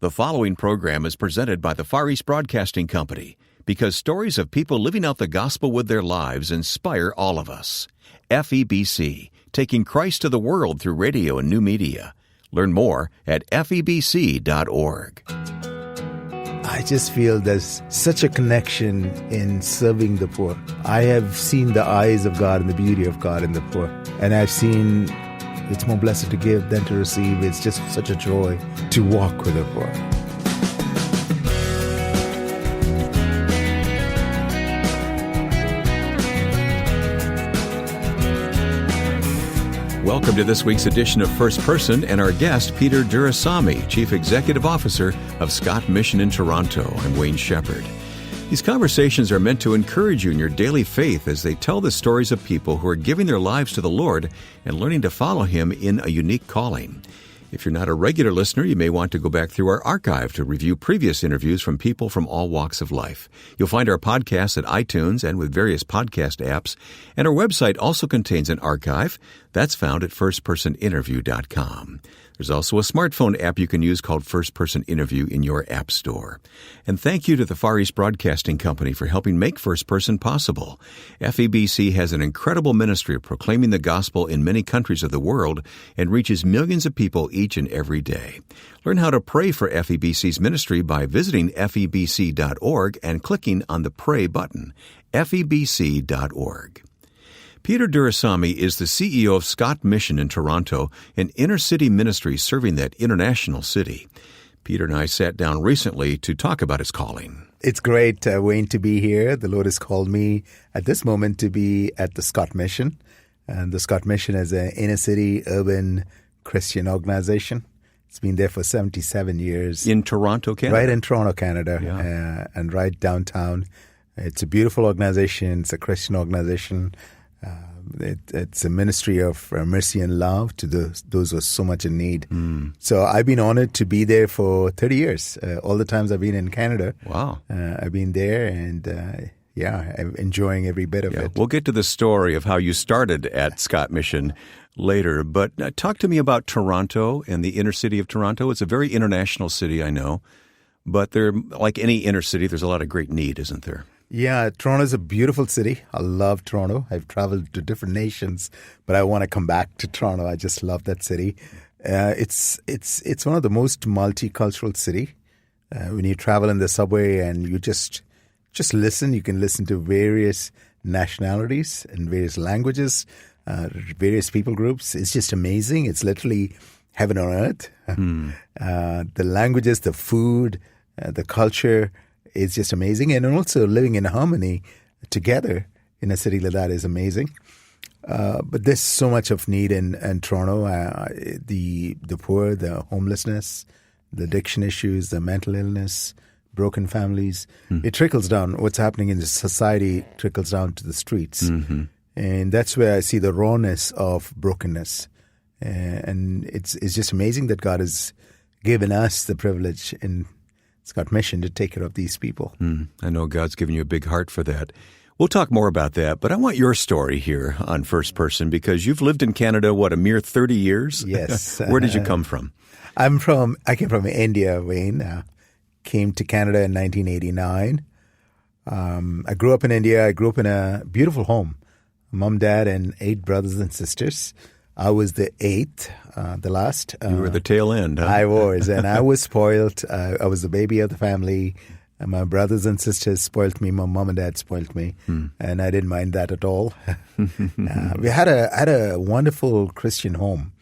The following program is presented by the Far East Broadcasting Company because stories of people living out the gospel with their lives inspire all of us. FEBC, taking Christ to the world through radio and new media. Learn more at FEBC.org. I just feel there's such a connection in serving the poor. I have seen the eyes of God and the beauty of God in the poor. And I've seen it's more blessed to give than to receive. It's just such a joy to walk with the poor. Welcome to this week's edition of First Person and our guest, Peter Duraisami, Chief Executive Officer of Scott Mission in Toronto. I'm Wayne Shepherd. These conversations are meant to encourage you in your daily faith as they tell the stories of people who are giving their lives to the Lord and learning to follow Him in a unique calling. If you're not a regular listener, you may want to go back through our archive to review previous interviews from people from all walks of life. You'll find our podcasts at iTunes and with various podcast apps, and our website also contains an archive that's found at firstpersoninterview.com. There's also a smartphone app you can use called First Person Interview in your app store. And thank you to the Far East Broadcasting Company for helping make First Person possible. FEBC has an incredible ministry of proclaiming the gospel in many countries of the world and reaches millions of people each and every day. Learn how to pray for FEBC's ministry by visiting FEBC.org and clicking on the Pray button, FEBC.org. Peter Duraisami is the CEO of Scott Mission in Toronto, an inner-city ministry serving that international city. Peter and I sat down recently to talk about his calling. It's great, Wayne, to be here. The Lord has called me at this moment to be at the Scott Mission. And the Scott Mission is an inner-city urban Christian organization. It's been there for 77 years. In Toronto, Canada? Right in Toronto, Canada, yeah. And right downtown. It's a beautiful organization. It's a Christian organization. It's a ministry of mercy and love to those who are so much in need. So I've been honored to be there for 30 years. All the times I've been in Canada. Wow. I've been there and, I'm enjoying every bit of it. We'll get to the story of how you started at Scott Mission later. But talk to me about Toronto and the inner city of Toronto. It's a very international city, I know. But there, like any inner city, there's a lot of great need, isn't there? Yeah, Toronto is a beautiful city. I love Toronto. I've traveled to different nations, but I want to come back to Toronto. I just love that city. It's one of the most multicultural city. When you travel in the subway and you just listen, you can listen to various nationalities and various languages, various people groups. It's just amazing. It's literally heaven on earth. The languages, the food, the culture. It's just amazing. And also living in harmony together in a city like that is amazing. But there's so much of need in Toronto. The poor, the homelessness, the addiction issues, the mental illness, broken families. It trickles down. What's happening in the society trickles down to the streets. And that's where I see the rawness of brokenness. And it's just amazing that God has given us the privilege in Scott Mission to take care of these people. I know God's given you a big heart for that. We'll talk more about that, but I want your story here on First Person because you've lived in Canada, a mere 30 years? Yes. Where did you come from? I came from India, Wayne. Came to Canada in 1989. I grew up in India. I grew up in a beautiful home. Mom, dad, and 8 brothers and sisters. I was the 8th, the last. You were the tail end, huh? I was, and I was spoiled. I was the baby of the family. And my brothers and sisters spoiled me. My mom and dad spoiled me, and I didn't mind that at all. We had a wonderful Christian home.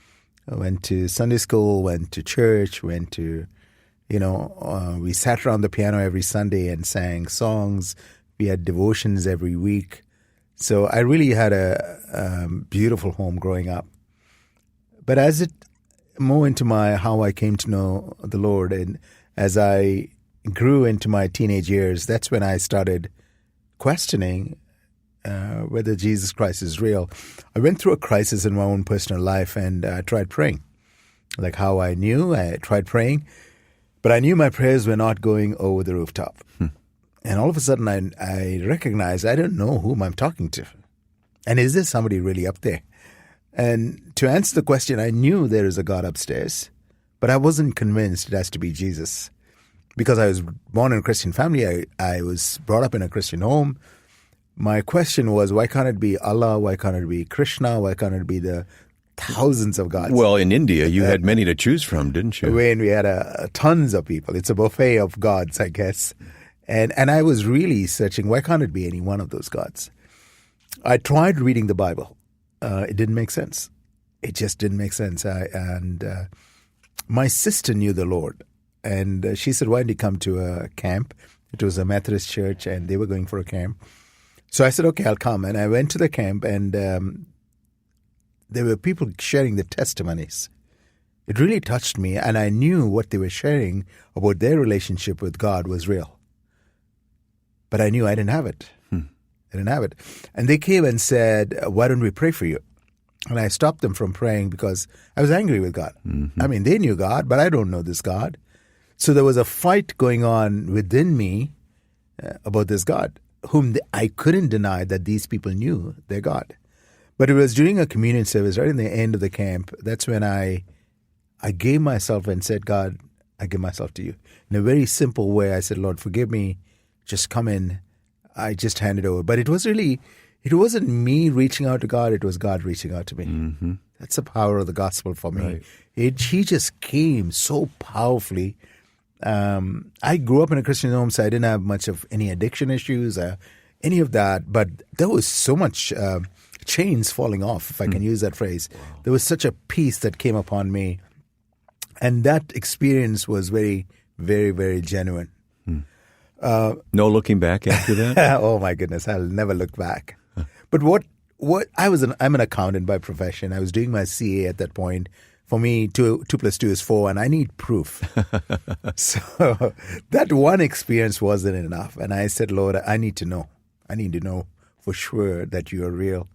I went to Sunday school, went to church, went to, we sat around the piano every Sunday and sang songs. We had devotions every week. So I really had a beautiful home growing up. But as it moved into how I came to know the Lord, and as I grew into my teenage years, that's when I started questioning whether Jesus Christ is real. I went through a crisis in my own personal life, and I tried praying. Like how I tried praying, but I knew my prayers were not going over the rooftop. And all of a sudden, I recognized I don't know whom I'm talking to. And is there somebody really up there? And to answer the question, I knew there is a God upstairs, but I wasn't convinced it has to be Jesus. Because I was born in a Christian family, I was brought up in a Christian home. My question was, why can't it be Allah? Why can't it be Krishna? Why can't it be the thousands of gods? Well, in India, you had many to choose from, didn't you? When we had tons of people. It's a buffet of gods, I guess. And I was really searching, why can't it be any one of those gods? I tried reading the Bible. It didn't make sense. It just didn't make sense. My sister knew the Lord. And she said, why don't you come to a camp? It was a Methodist church, and they were going for a camp. So I said, okay, I'll come. And I went to the camp, and there were people sharing their testimonies. It really touched me, and I knew what they were sharing about their relationship with God was real. But I knew I didn't have it. I didn't have it. And they came and said, why don't we pray for you? And I stopped them from praying because I was angry with God. I mean, they knew God, but I don't know this God. So there was a fight going on within me about this God, whom I couldn't deny that these people knew their God. But it was during a communion service, right in the end of the camp, that's when I gave myself and said, God, I give myself to you. In a very simple way, I said, Lord, forgive me. Just come in. I just handed over. But it wasn't me reaching out to God. It was God reaching out to me. That's the power of the gospel for me. Right. He just came so powerfully. I grew up in a Christian home, so I didn't have much of any addiction issues, any of that. But there was so much chains falling off, if I can use that phrase. Wow. There was such a peace that came upon me. And that experience was very, very, very genuine. No looking back after that? Oh, my goodness. I'll never look back. But I'm an accountant by profession. I was doing my CA at that point. For me, 2 + 2 is 4, and I need proof. So that one experience wasn't enough. And I said, Lord, I need to know. I need to know for sure that you are real.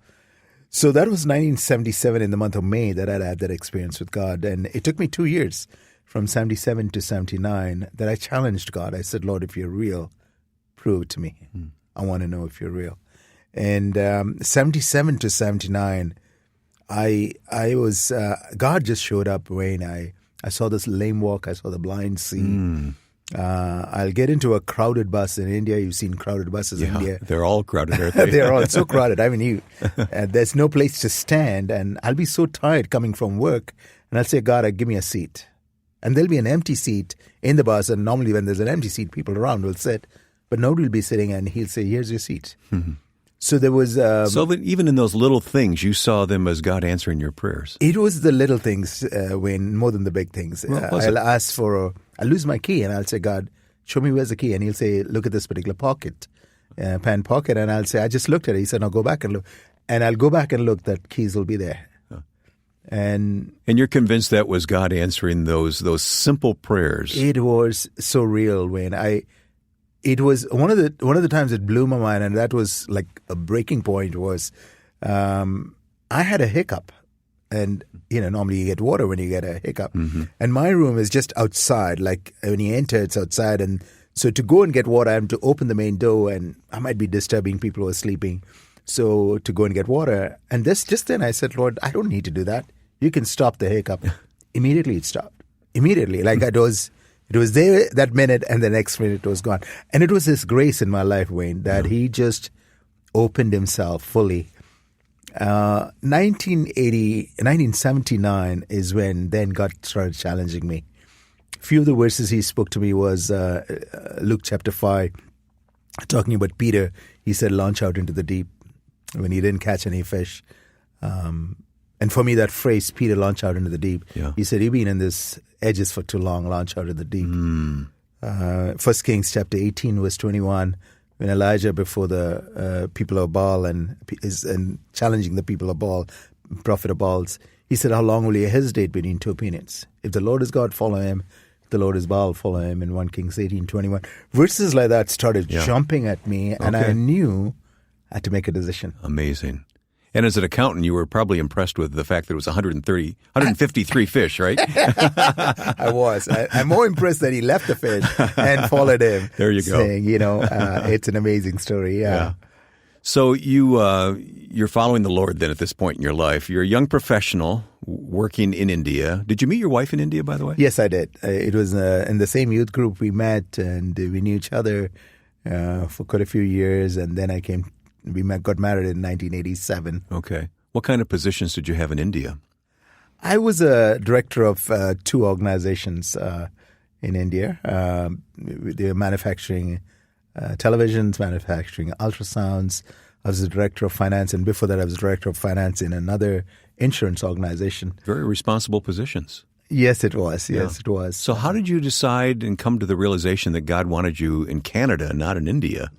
So that was 1977 in the month of May that I had that experience with God. And it took me 2 years, from 77 to 79, that I challenged God. I said, Lord, if you're real, prove it to me. I want to know if you're real. And 77 to 79, I was God just showed up when I saw this lame walk. I saw the blind see. I'll get into a crowded bus in India. You've seen crowded buses in India. They're all crowded, aren't they? They're all so crowded. I mean, there's no place to stand, and I'll be so tired coming from work, and I'll say, God, give me a seat. And there'll be an empty seat in the bus, and normally when there's an empty seat, people around will sit, but nobody will be sitting, and he'll say, here's your seat. So there was... so that even in those little things, you saw them as God answering your prayers. It was the little things, Wayne, more than the big things. I'll ask for... I'll lose my key, and I'll say, God, show me where's the key. And he'll say, look at this particular pocket, pen pocket. And I'll say, I just looked at it. He said, no, go back and look. And I'll go back and look, that keys will be there. And you're convinced that was God answering those simple prayers. It was so real, Wayne. It was one of the times it blew my mind, and that was like a breaking point. Was I had a hiccup, and normally you get water when you get a hiccup, and my room is just outside. Like when you enter, it's outside, and so to go and get water, I have to open the main door, and I might be disturbing people who are sleeping. So to go and get water, and just then I said, Lord, I don't need to do that. You can stop the hiccup. Immediately it stopped. Immediately, like it was there that minute, and the next minute it was gone. And it was His grace in my life, Wayne, that He just opened Himself fully. 1979 is when then God started challenging me. A few of the verses He spoke to me was Luke chapter 5, talking about Peter. He said, launch out into the deep, when he didn't catch any fish. And for me, that phrase, Peter, launch out into the deep, he said, you've been in this edges for too long, launch out into the deep. 1 Kings chapter 18, verse 21, when Elijah before the people of Baal and challenging the people of Baal, prophet of Baal's, he said, how long will you hesitate between two opinions? If the Lord is God, follow Him. If the Lord is Baal, follow Him, in 1 Kings 18, 21. Verses like that started jumping at me, and I knew I had to make a decision. Amazing. And as an accountant, you were probably impressed with the fact that it was 153 fish, right? I was. I'm more impressed that he left the fish and followed Him. There you go. Saying, it's an amazing story. Yeah. So you're following the Lord then at this point in your life. You're a young professional working in India. Did you meet your wife in India, by the way? Yes, I did. It was in the same youth group we met, and we knew each other for quite a few years. And then got married in 1987. Okay. What kind of positions did you have in India? I was a director of two organizations in India. They were manufacturing televisions, manufacturing ultrasounds. I was the director of finance, and before that I was director of finance in another insurance organization. Very responsible positions. Yes, it was. Yes, it was. So how did you decide and come to the realization that God wanted you in Canada, not in India?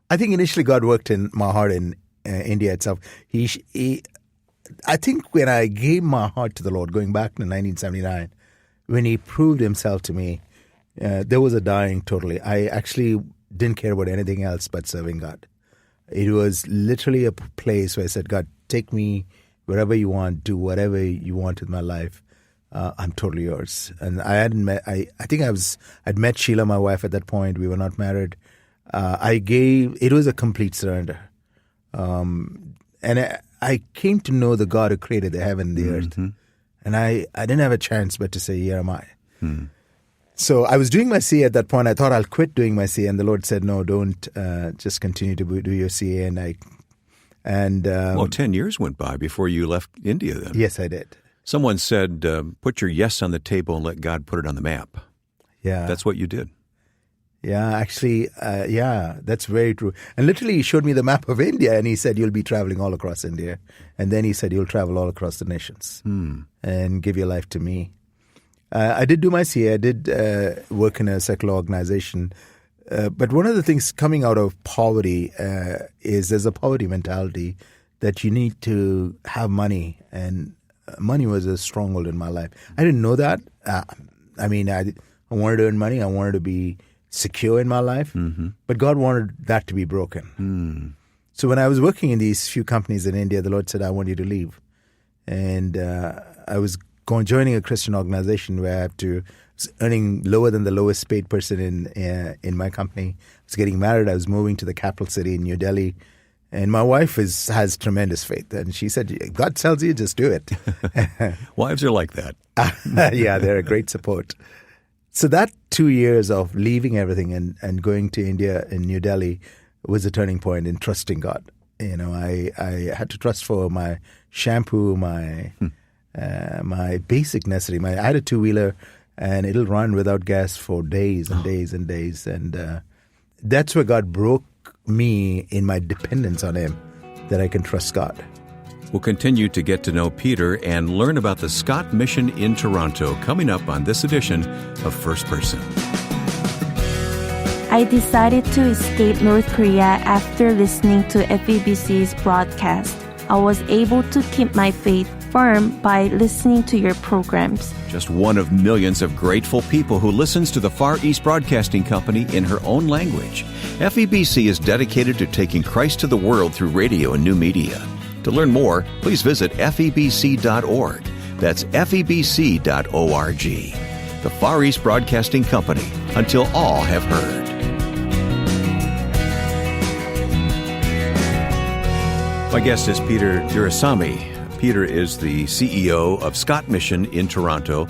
I think initially God worked in my heart in India itself. I think when I gave my heart to the Lord, going back to 1979, when He proved Himself to me, there was a dying totally. I actually didn't care about anything else but serving God. It was literally a place where I said, God, take me wherever you want, do whatever you want with my life. I'm totally yours. And I hadn't met, I'd met Sheila, my wife, at that point. We were not married. It was a complete surrender. And I came to know the God who created the heaven and the earth. And I didn't have a chance but to say, here am I. So I was doing my CA at that point. I thought I'll quit doing my CA, and the Lord said, no, don't. Just continue to do your CA. Well, 10 years went by before you left India then. Yes, I did. Someone said, put your yes on the table and let God put it on the map. Yeah. That's what you did. Yeah, actually, that's very true. And literally He showed me the map of India, and He said, you'll be traveling all across India. And then He said, you'll travel all across the nations and give your life to me. I did do my CA. I did work in a secular organization. But one of the things coming out of poverty is there's a poverty mentality that you need to have money. And money was a stronghold in my life. I didn't know that. I wanted to earn money. I wanted to be secure in my life. But God wanted that to be broken. So when I was working in these few companies in India, the Lord said, I want you to leave. And I was joining a Christian organization where I was earning lower than the lowest paid person in my company. I was getting married. I was moving to the capital city in New Delhi. And my wife has tremendous faith. And she said, God tells you, just do it. Wives are like that. Yeah, they're a great support. So that 2 years of leaving everything and going to India in New Delhi was a turning point in trusting God. You know, I had to trust for my shampoo, my basic necessity. I had a two-wheeler, and it'll run without gas for days and days and days. And that's where God broke me in my dependence on Him, that I can trust God. We'll continue to get to know Peter and learn about the Scott Mission in Toronto coming up on this edition of First Person. I decided to escape North Korea after listening to FEBC's broadcast. I was able to keep my faith firm by listening to your programs. Just one of millions of grateful people who listens to the Far East Broadcasting Company in her own language. FEBC is dedicated to taking Christ to the world through radio and new media. To learn more, please visit febc.org. That's febc.org. The Far East Broadcasting Company, until all have heard. My guest is Peter Duraisami. Peter is the CEO of Scott Mission in Toronto.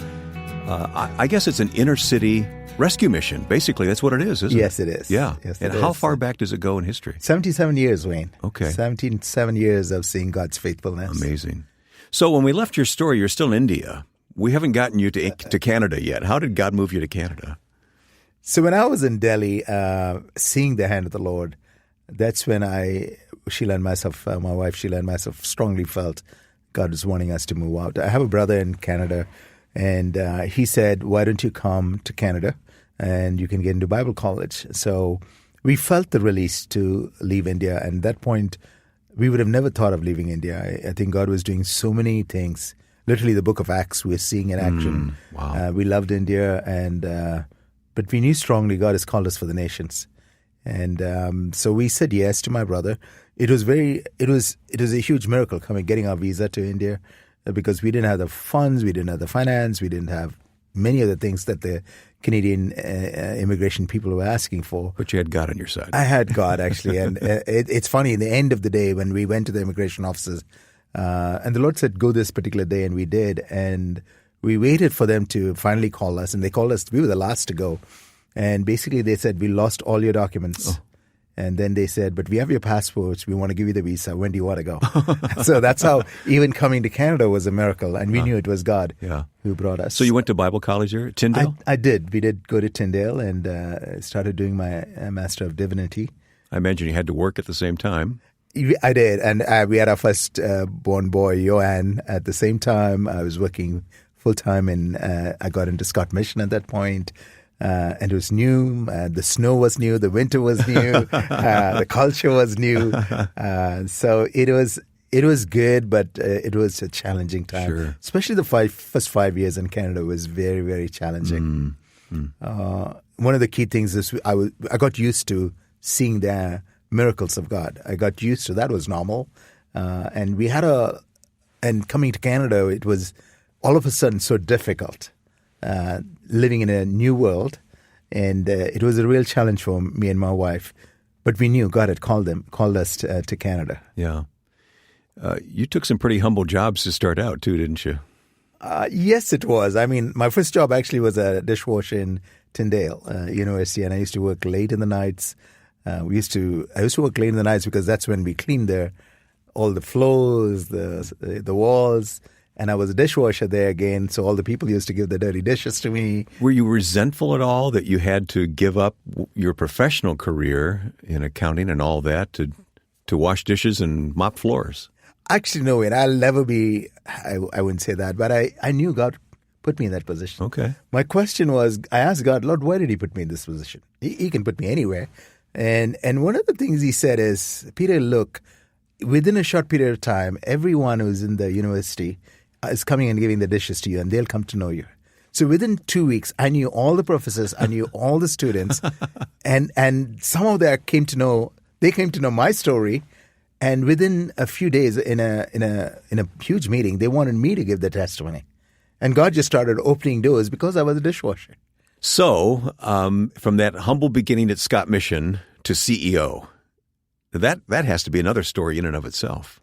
I guess it's an inner city rescue mission. Basically, that's what it is, isn't it? Yes, it is. Yeah. Yes, and how far back does it go in history? 77 years, Wayne. Okay. 77 years of seeing God's faithfulness. Amazing. So when we left your story, you're still in India. We haven't gotten you to Canada yet. How did God move you to Canada? So when I was in Delhi, seeing the hand of the Lord, that's when Sheila and myself, my wife Sheila and myself, strongly felt God was wanting us to move out. I have a brother in Canada, and he said, why don't you come to Canada and you can get into Bible college? So we felt the release to leave India. And at that point, we would have never thought of leaving India. I think God was doing so many things. Literally the book of Acts we're seeing in action. Wow. We loved India, but we knew strongly God has called us for the nations. And so we said yes to my brother. It was a huge miracle getting our visa to India, because we didn't have the funds, we didn't have the finance, we didn't have many of the things that the Canadian immigration people were asking for. But you had God on your side. I had God, actually. And it's funny, in the end of the day, when we went to the immigration officers, and the Lord said, go this particular day, and we did. And we waited for them to finally call us, and they called us. We were the last to go. And basically they said, we lost all your documents. Oh. And then they said, but we have your passports. We want to give you the visa. When do you want to go? So that's how even coming to Canada was a miracle. And we knew it was God who brought us. So you went to Bible college here at Tyndale? I did. We did go to Tyndale and started doing my Master of Divinity. I imagine you had to work at the same time. I did. And we had our first born boy, Johan, at the same time. I was working full-time and I got into Scott Mission at that point. And it was new. The snow was new. The winter was new. The culture was new. So it was good, but it was a challenging time. Sure. Especially the first 5 years in Canada was very, very challenging. One of the key things is I got used to seeing the miracles of God. I got used to that. Was normal. And coming to Canada, it was all of a sudden so difficult. Living in a new world, and it was a real challenge for me and my wife. But we knew God had called us to Canada. Yeah, you took some pretty humble jobs to start out too, didn't you? Yes, it was. I mean, my first job actually was a dishwasher in Tyndale University, and I used to work late in the nights. I used to work late in the nights because that's when we cleaned all the floors, the walls. And I was a dishwasher there again, so all the people used to give the dirty dishes to me. Were you resentful at all that you had to give up your professional career in accounting and all that to wash dishes and mop floors? Actually, no, and I'll never be, I wouldn't say that, but I knew God put me in that position. Okay. My question was, I asked God, Lord, why did he put me in this position? He can put me anywhere. And one of the things he said is, Peter, look, within a short period of time, everyone who's in the university is coming and giving the dishes to you, and they'll come to know you. So within 2 weeks, I knew all the professors, I knew all the students, and some of them came to know my story. And within a few days, in a huge meeting, they wanted me to give the testimony, and God just started opening doors because I was a dishwasher. So from that humble beginning at Scott Mission to CEO, that has to be another story in and of itself.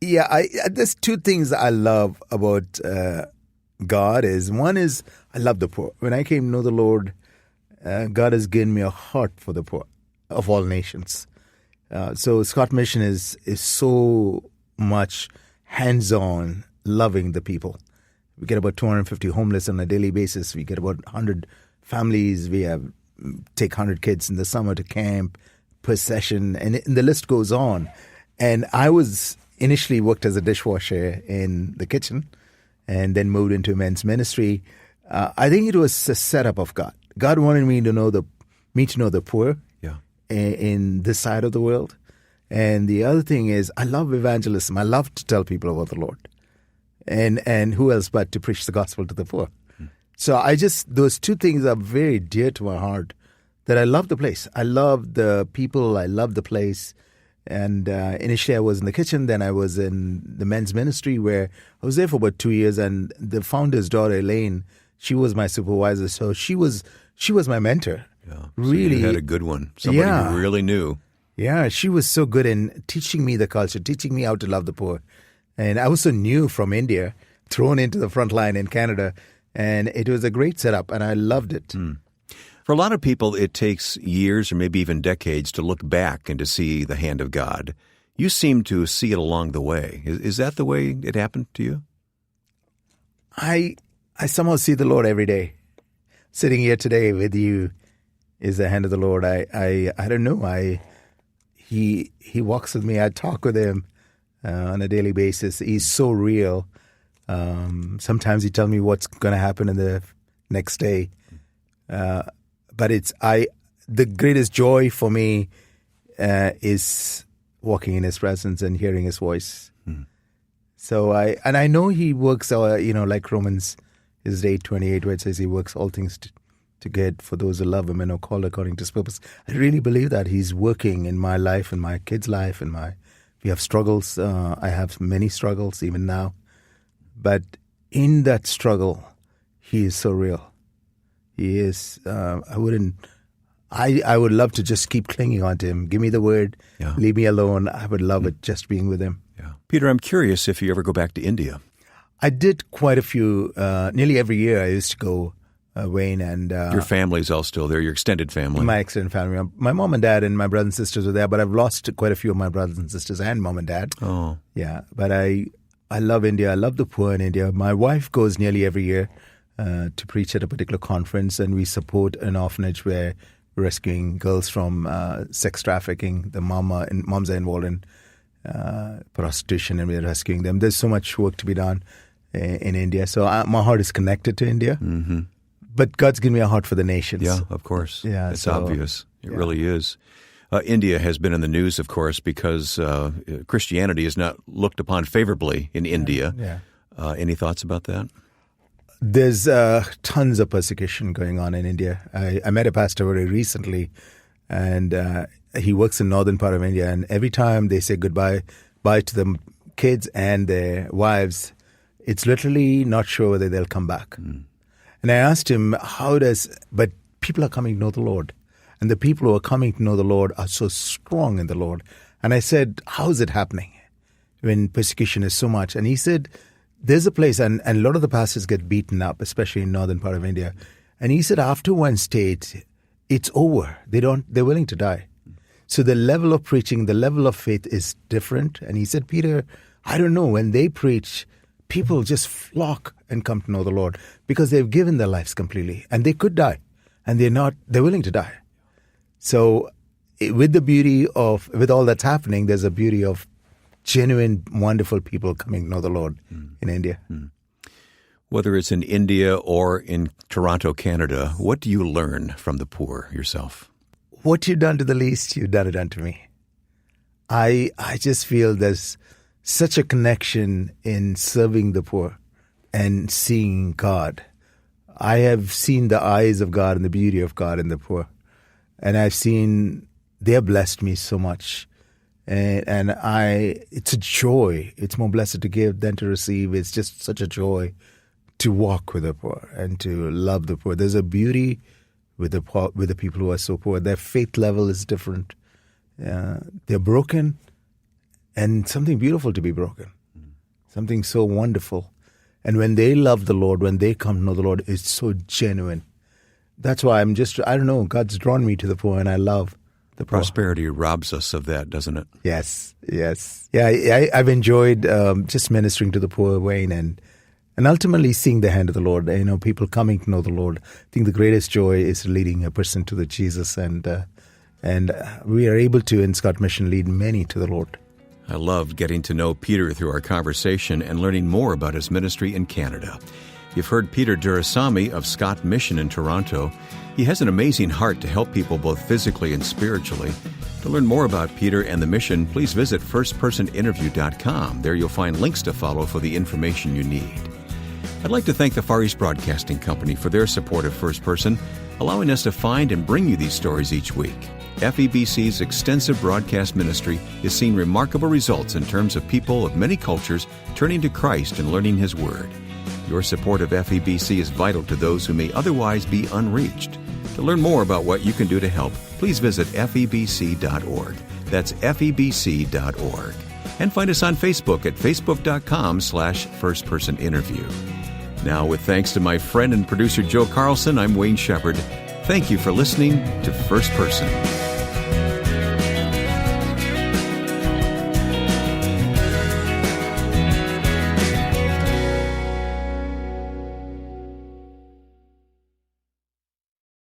Yeah, there's two things I love about God. One is I love the poor. When I came to know the Lord, God has given me a heart for the poor of all nations. So Scott Mission is so much hands-on, loving the people. We get about 250 homeless on a daily basis. We get about 100 families. We take 100 kids in the summer to camp per session, and the list goes on. And I was initially worked as a dishwasher in the kitchen and then moved into men's ministry. I think it was a setup of God. God wanted me to know the poor in this side of the world. And the other thing is I love evangelism. I love to tell people about the Lord. And who else but to preach the gospel to the poor. So those two things are very dear to my heart, that I love the place. I love the people. I love the place. And initially I was in the kitchen, then I was in the men's ministry where I was there for about 2 years, and the founder's daughter, Elaine, she was my supervisor. So she was my mentor. Yeah. Really. So you had a good one. Somebody who really knew. Yeah, she was so good in teaching me the culture, teaching me how to love the poor. And I was so new from India, thrown into the front line in Canada, and it was a great setup, and I loved it. For a lot of people, it takes years or maybe even decades to look back and to see the hand of God. You seem to see it along the way. Is that the way it happened to you? I somehow see the Lord every day. Sitting here today with you is the hand of the Lord. I don't know. He walks with me. I talk with him on a daily basis. He's so real. Sometimes he tells me what's going to happen in the next day. But the greatest joy for me is walking in his presence and hearing his voice. So I know he works, like Romans is 8:28, where it says he works all things to good for those who love him and are called according to his purpose. I really believe that he's working in my life and my kids' life, and we have struggles. I have many struggles even now, but in that struggle, He is so real. He is. I would love to just keep clinging on to him. Give me the word. Yeah. Leave me alone. I would love it just being with him. Yeah. Peter, I'm curious if you ever go back to India. I did quite a few. Nearly every year I used to go, Wayne. And your family's all still there, your extended family. My extended family. My mom and dad and my brothers and sisters were there, but I've lost quite a few of my brothers and sisters and mom and dad. Oh. Yeah, but I love India. I love the poor in India. My wife goes nearly every year to preach at a particular conference, and we support an orphanage where we're rescuing girls from sex trafficking. The moms are involved in prostitution, and we're rescuing them. There's so much work to be done in India. So my heart is connected to India. Mm-hmm. But God's given me a heart for the nations. Yeah, of course. Yeah, it's obvious. It really is. India has been in the news, of course, because Christianity is not looked upon favorably in India. Yeah. Any thoughts about that? There's tons of persecution going on in India. I met a pastor very recently, and he works in northern part of India. And every time they say goodbye to the kids and their wives, it's literally not sure whether they'll come back. And I asked him, but people are coming to know the Lord. And the people who are coming to know the Lord are so strong in the Lord. And I said, how is it happening when persecution is so much? And he said, there's a place, and a lot of the pastors get beaten up, especially in northern part of India. And he said, after one stage, it's over. They're willing to die. So the level of preaching, the level of faith is different. And he said, Peter, I don't know, when they preach, people just flock and come to know the Lord because they've given their lives completely, and they could die, and they're willing to die. So with all that's happening, there's a beauty of genuine, wonderful people coming to know the Lord in India. Whether it's in India or in Toronto, Canada, what do you learn from the poor yourself? What you've done to the least, you've done it unto me. I just feel there's such a connection in serving the poor and seeing God. I have seen the eyes of God and the beauty of God in the poor. And I've seen they have blessed me so much. And it's a joy. It's more blessed to give than to receive. It's just such a joy to walk with the poor and to love the poor. There's a beauty with the poor, with the people who are so poor. Their faith level is different. They're broken, and something beautiful to be broken. Something so wonderful. And when they love the Lord, when they come to know the Lord, it's so genuine. That's why I don't know, God's drawn me to the poor, and I love the poor. Prosperity robs us of that, doesn't it? Yes. Yeah, I've enjoyed just ministering to the poor, Wayne, and ultimately seeing the hand of the Lord. People coming to know the Lord. I think the greatest joy is leading a person to the Jesus, and we are able to, in Scott Mission, lead many to the Lord. I loved getting to know Peter through our conversation and learning more about his ministry in Canada. You've heard Peter Duraisami of Scott Mission in Toronto. He has an amazing heart to help people both physically and spiritually. To learn more about Peter and the mission, please visit firstpersoninterview.com. There you'll find links to follow for the information you need. I'd like to thank the Far East Broadcasting Company for their support of First Person, allowing us to find and bring you these stories each week. FEBC's extensive broadcast ministry is seeing remarkable results in terms of people of many cultures turning to Christ and learning His Word. Your support of FEBC is vital to those who may otherwise be unreached. To learn more about what you can do to help, please visit febc.org. That's febc.org. And find us on Facebook at facebook.com/firstpersoninterview. Now, with thanks to my friend and producer Joe Carlson, I'm Wayne Shepherd. Thank you for listening to First Person.